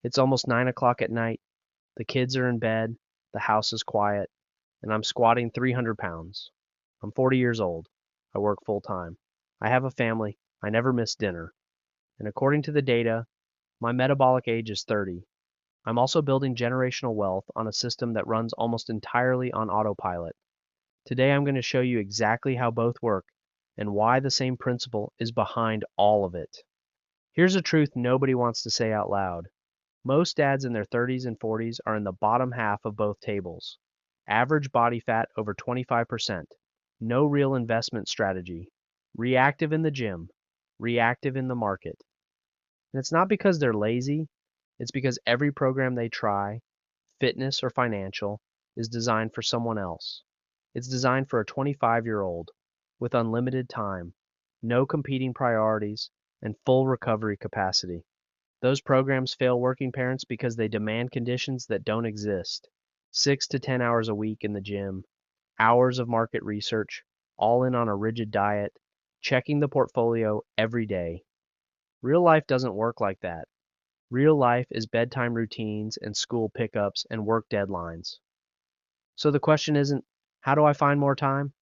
It's almost 9 o'clock at night. The kids are in bed, the house is quiet, and I'm squatting 300 pounds. I'm 40 years old. I work full time. I have a family. I never miss dinner. And according to the data, my metabolic age is 30. I'm also building generational wealth on a system that runs almost entirely on autopilot. Today I'm going to show you exactly how both work and why the same principle is behind all of it. Here's a truth nobody wants to say out loud. Most dads in their 30s and 40s are in the bottom half of both tables. Average body fat over 25%. No real investment strategy. Reactive in the gym. Reactive in the market. And it's not because they're lazy, it's because every program they try, fitness or financial, is designed for someone else. It's designed for a 25-year-old with unlimited time, no competing priorities, and full recovery capacity. Those programs fail working parents because they demand conditions that don't exist. 6 to 10 hours a week in the gym, hours of market research, all in on a rigid diet, checking the portfolio every day. Real life doesn't work like that. Real life is bedtime routines and school pickups and work deadlines. So the question isn't, how do I find more time?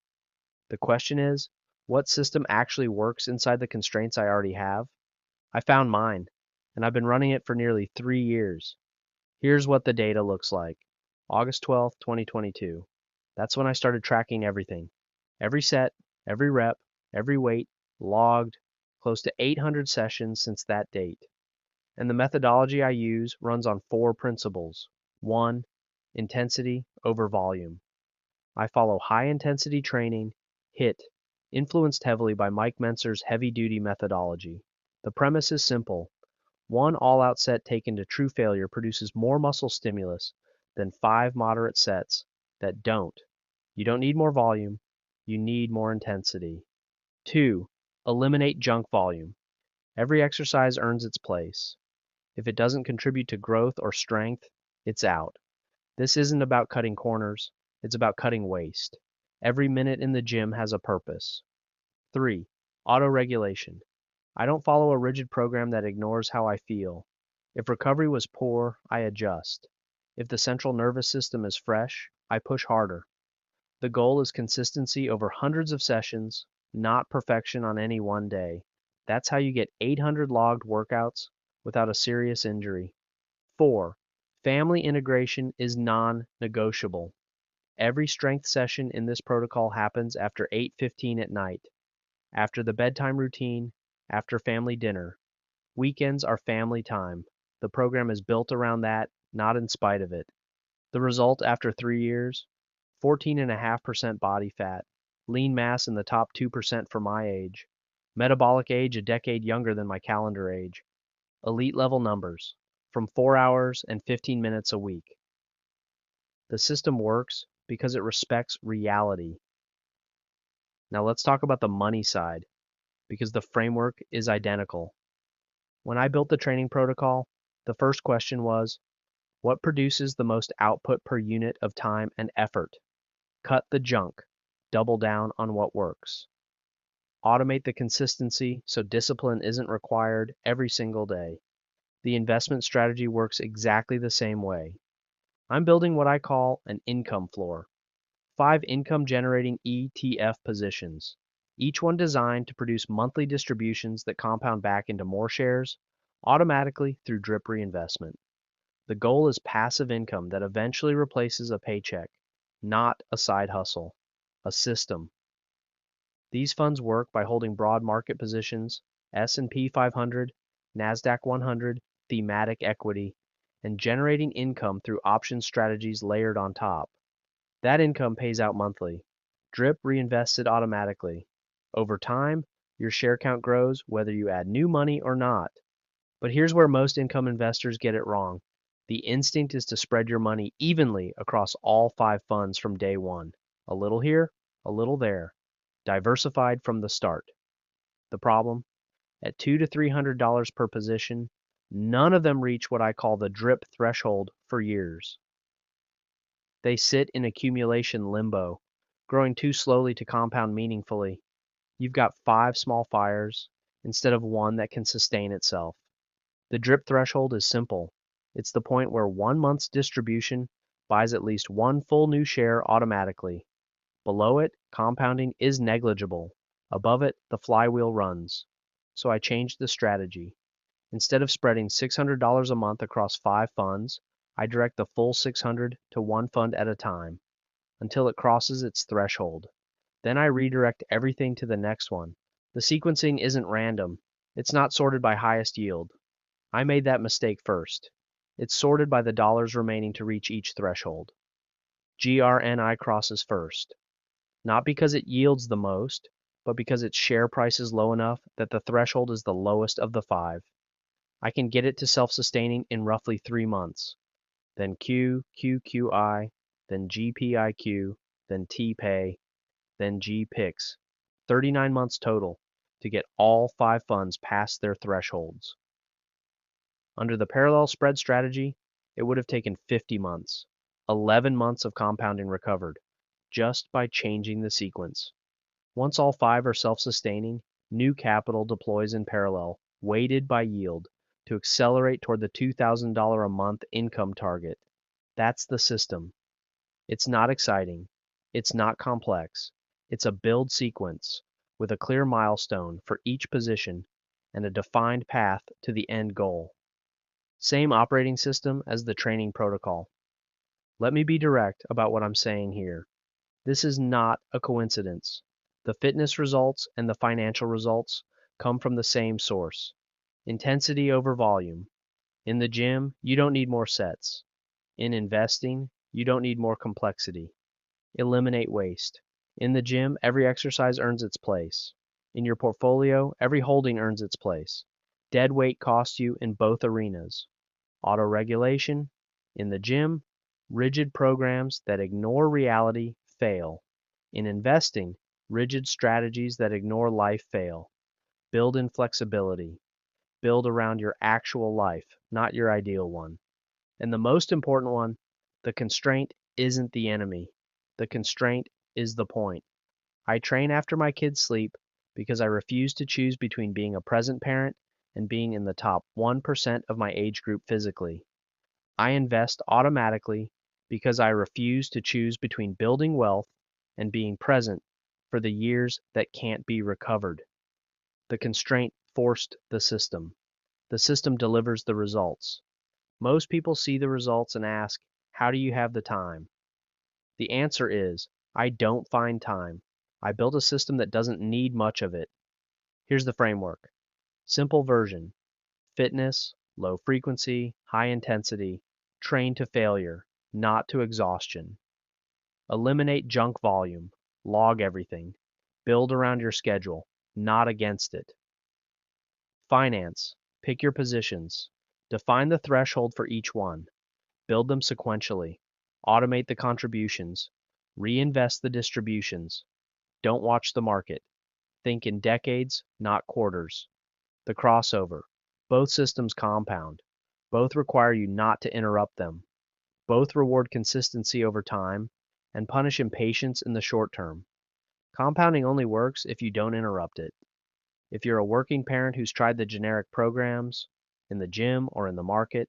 The question is, what system actually works inside the constraints I already have? I found mine, and I've been running it for nearly 3 years. Here's what the data looks like. August 12th, 2022. That's when I started tracking everything. Every set, every rep, every weight, logged, close to 800 sessions since that date. And the methodology I use runs on 4 principles. 1. Intensity over volume. I follow high-intensity training, HIIT, influenced heavily by Mike Mentzer's heavy-duty methodology. The premise is simple. One all-out set taken to true failure produces more muscle stimulus than 5 moderate sets that don't. You don't need more volume, you need more intensity. 2. Eliminate junk volume. Every exercise earns its place. If it doesn't contribute to growth or strength, it's out. This isn't about cutting corners, it's about cutting waste. Every minute in the gym has a purpose. 3. Auto-regulation. I don't follow a rigid program that ignores how I feel. If recovery was poor, I adjust. If the central nervous system is fresh, I push harder. The goal is consistency over hundreds of sessions, not perfection on any one day. That's how you get 800 logged workouts without a serious injury. 4. Family integration is non-negotiable. Every strength session in this protocol happens after 8:15 at night, after the bedtime routine, after family dinner. Weekends are family time. The program is built around that, not in spite of it. The result after 3 years? 14.5% body fat, lean mass in the top 2% for my age, metabolic age a decade younger than my calendar age, elite level numbers, from 4 hours and 15 minutes a week. The system works because it respects reality. Now let's talk about the money side, because the framework is identical. When I built the training protocol, the first question was, what produces the most output per unit of time and effort? Cut the junk, double down on what works. Automate the consistency so discipline isn't required every single day. The investment strategy works exactly the same way. I'm building what I call an income floor. 5 income-generating ETF positions, each one designed to produce monthly distributions that compound back into more shares automatically through drip reinvestment. The goal is passive income that eventually replaces a paycheck, not a side hustle, a system. These funds work by holding broad market positions, S&P 500, NASDAQ 100, thematic equity, and generating income through option strategies layered on top. That income pays out monthly. Drip reinvested automatically. Over time, your share count grows whether you add new money or not. But here's where most income investors get it wrong. The instinct is to spread your money evenly across all 5 funds from day one. A little here, a little there. Diversified from the start. The problem? At $200 to $300 per position, none of them reach what I call the drip threshold for years. They sit in accumulation limbo, growing too slowly to compound meaningfully. You've got 5 small fires instead of one that can sustain itself. The drip threshold is simple. It's the point where 1 month's distribution buys at least one full new share automatically. Below it, compounding is negligible. Above it, the flywheel runs. So I changed the strategy. Instead of spreading $600 a month across 5 funds, I direct the full 600 to one fund at a time until it crosses its threshold. Then I redirect everything to the next one. The sequencing isn't random. It's not sorted by highest yield. I made that mistake first. It's sorted by the dollars remaining to reach each threshold. GRNI crosses first. Not because it yields the most, but because its share price is low enough that the threshold is the lowest of the 5. I can get it to self-sustaining in roughly 3 months. Then QQQI, then GPIQ, then TPay, then GPIX. 39 months total to get all 5 funds past their thresholds. Under the parallel spread strategy, it would have taken 50 months, 11 months of compounding recovered, just by changing the sequence. Once all 5 are self-sustaining, new capital deploys in parallel, weighted by yield, to accelerate toward the $2,000 a month income target. That's the system. It's not exciting. It's not complex. It's a build sequence with a clear milestone for each position and a defined path to the end goal. Same operating system as the training protocol. Let me be direct about what I'm saying here. This is not a coincidence. The fitness results and the financial results come from the same source. Intensity over volume. In the gym, you don't need more sets. In investing, you don't need more complexity. Eliminate waste. In the gym, every exercise earns its place. In your portfolio, every holding earns its place. Dead weight costs you in both arenas. Auto-regulation. In the gym, rigid programs that ignore reality fail. In investing, rigid strategies that ignore life fail. Build in flexibility. Build around your actual life, not your ideal one. And the most important one, the constraint isn't the enemy. The constraint is the point. I train after my kids sleep because I refuse to choose between being a present parent and being in the top 1% of my age group physically. I invest automatically because I refuse to choose between building wealth and being present for the years that can't be recovered. The constraint forced the system. The system delivers the results. Most people see the results and ask, how do you have the time? The answer is, I don't find time. I built a system that doesn't need much of it. Here's the framework. Simple version. Fitness, low frequency, high intensity, train to failure, not to exhaustion. Eliminate junk volume, log everything. Build around your schedule, not against it. Finance, pick your positions. Define the threshold for each one. Build them sequentially. Automate the contributions. Reinvest the distributions. Don't watch the market. Think in decades, not quarters. The crossover. Both systems compound. Both require you not to interrupt them. Both reward consistency over time and punish impatience in the short term. Compounding only works if you don't interrupt it. If you're a working parent who's tried the generic programs, in the gym or in the market,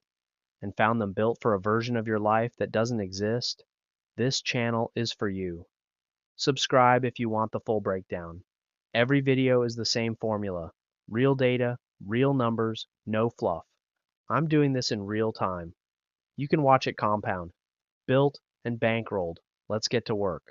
and found them built for a version of your life that doesn't exist, this channel is for you. Subscribe if you want the full breakdown. Every video is the same formula. Real data, real numbers, no fluff. I'm doing this in real time. You can watch it compound. Built and bankrolled. Let's get to work.